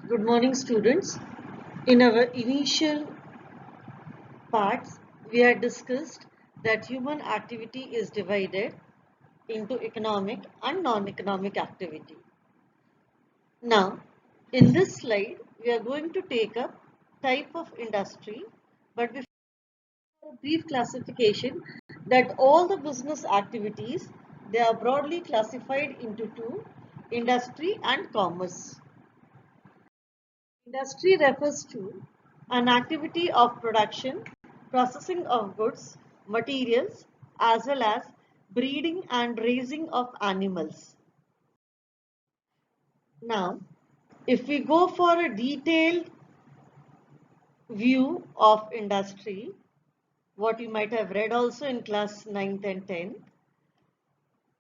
Good morning, students. In our initial parts, we had discussed that human activity is divided into economic and non-economic activity. Now, in this slide, we are going to take up type of industry, but before a brief classification that all the business activities, they are broadly classified into two, industry and commerce. Industry refers to an activity of production, processing of goods, materials, as well as breeding and raising of animals. Now, if we go for a detailed view of industry, what you might have read also in class 9th and 10th,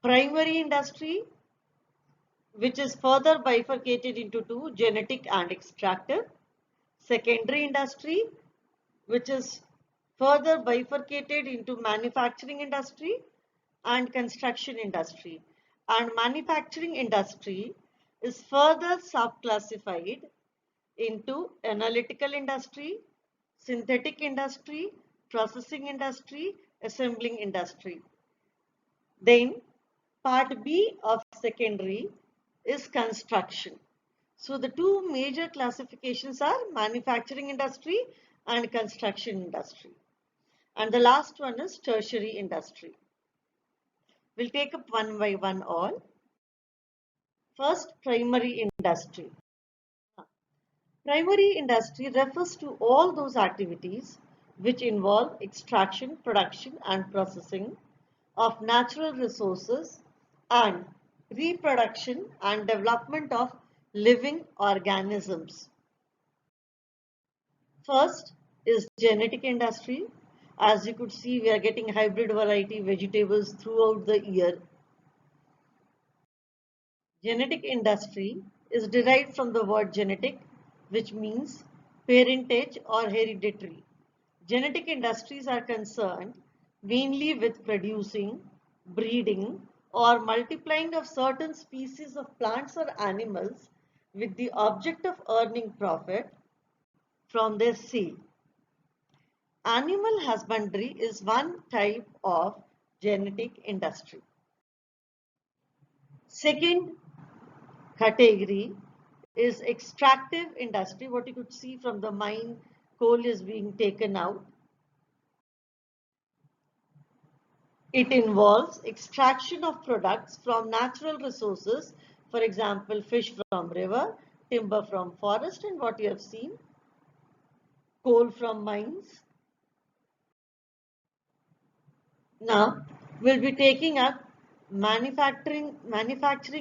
primary industry, which is further bifurcated into two, genetic and extractive. Secondary industry, which is further bifurcated into manufacturing industry and construction industry. And manufacturing industry is further subclassified into analytical industry, synthetic industry, processing industry, assembling industry. Then part B of secondary is construction. So the two major classifications are manufacturing industry and construction industry. And the last one is tertiary industry. We'll take up one by one all. First, primary industry. Primary industry refers to all those activities which involve extraction, production and processing of natural resources and reproduction and development of living organisms. First is genetic industry. As you could see, we are getting hybrid variety vegetables throughout the year. Genetic industry is derived from the word genetic, which means parentage or hereditary. Genetic industries are concerned mainly with producing, breeding, or multiplying of certain species of plants or animals with the object of earning profit from their sale. Animal husbandry is one type of genetic industry. Second category is extractive industry. What you could see from the mine, coal is being taken out. It involves extraction of products from natural resources, for example, fish from river, timber from forest, and what you have seen, coal from mines. Now, we'll be taking up manufacturing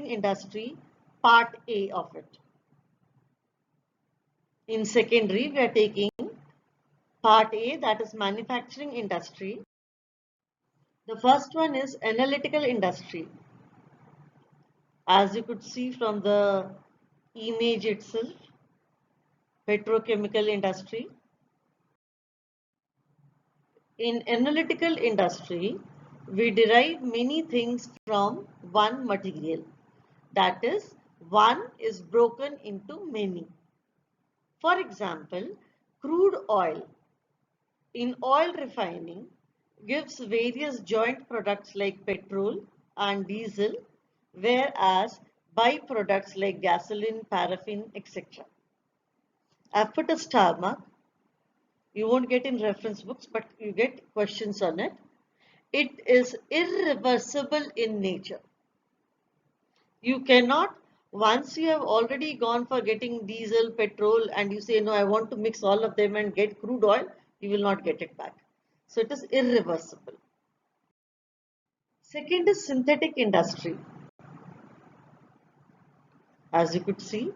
industry, part A of it. In secondary, we are taking part A, that is manufacturing industry. The first one is analytical industry. As you could see from the image itself, petrochemical industry. In analytical industry, we derive many things from one material. That is, one is broken into many. For example, crude oil in oil refining gives various joint products like petrol and diesel, whereas byproducts like gasoline, paraffin, etc. I've put a star mark. You won't get in reference books, but you get questions on it. It is irreversible in nature. You cannot, once you have already gone for getting diesel, petrol, and you say, no, I want to mix all of them and get crude oil, you will not get it back. So it is irreversible. Second is synthetic industry. As you could see,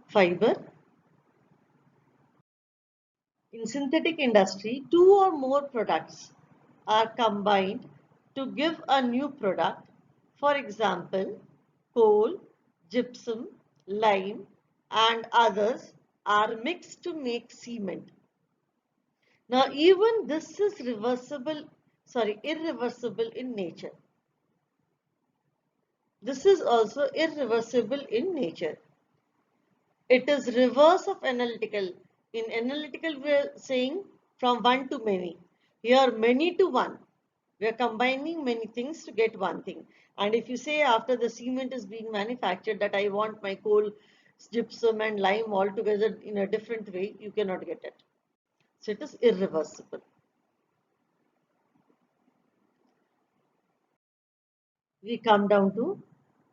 fiber. In synthetic industry, two or more products are combined to give a new product. For example, coal, gypsum, lime, and others are mixed to make cement. Now, even this is irreversible in nature. This is also irreversible in nature. It is reverse of analytical. In analytical, we are saying from one to many. Here, many to one. We are combining many things to get one thing. And if you say after the cement is being manufactured that I want my coal, gypsum and lime all together in a different way, you cannot get it. So it is irreversible. We come down to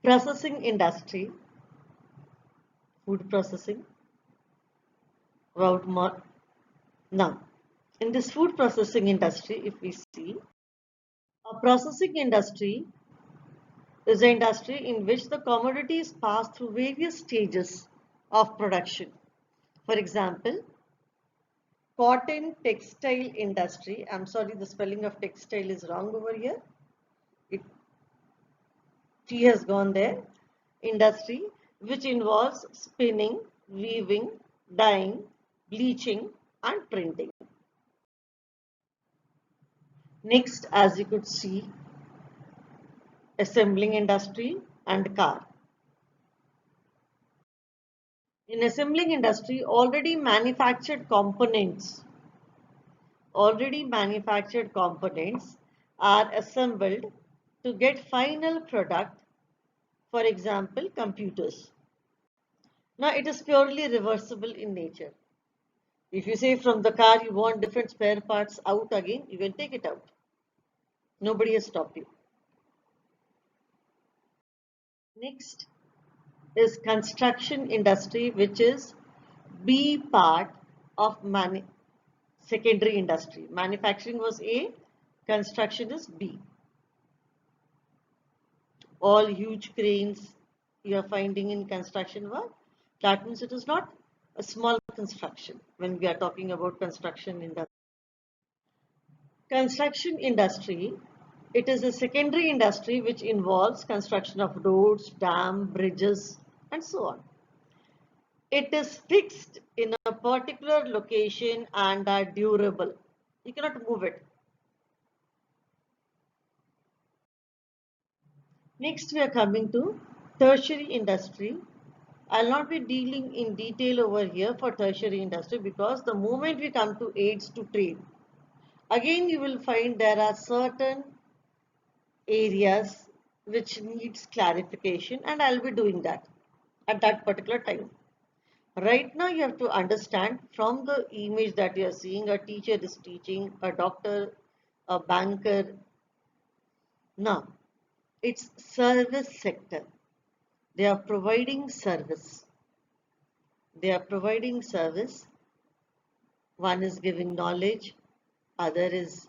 processing industry, food processing. About more. Now, in this food processing industry, if we see, a processing industry is an industry in which the commodities pass through various stages of production. For example, cotton textile industry. I'm sorry, the spelling of textile is wrong over here. T has gone there. Industry, which involves spinning, weaving, dyeing, bleaching, and printing. Next, as you could see, assembling industry and car. In assembling industry, already manufactured components are assembled to get final product, for example, computers. Now it is purely reversible in nature. If you say from the car you want different spare parts out again, you can take it out. Nobody has stopped you. Next is construction industry, which is B part of secondary industry. Manufacturing was A, construction is B. All huge cranes you are finding in construction work, that means it is not a small construction when we are talking about construction industry. Construction industry, it is a secondary industry which involves construction of roads, dams, bridges, and so on. It is fixed in a particular location and are durable. You cannot move it. Next, we are coming to tertiary industry. I'll not be dealing in detail over here for tertiary industry because the moment we come to aids to trade, again you will find there are certain areas which needs clarification, and I'll be doing that at that particular time. Right now you have to understand from the image that you are seeing, a teacher is teaching, a doctor, a banker. Now, it's service sector. They are providing service. They are providing service. One is giving knowledge, other is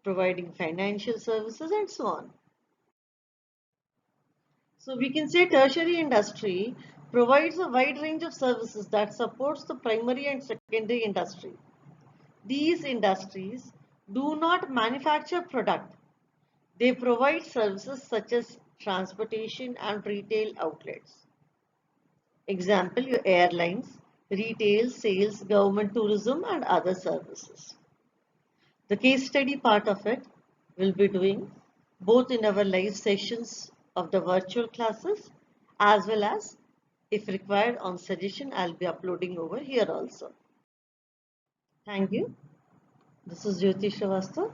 providing financial services and so on. So we can say tertiary industry provides a wide range of services that supports the primary and secondary industry. These industries do not manufacture product. They provide services such as transportation and retail outlets. Example, your airlines, retail, sales, government tourism and other services. The case study part of it will be doing both in our live sessions of the virtual classes as well as if required on suggestion, I'll be uploading over here also. Thank you. This is Jyoti Shrivastava.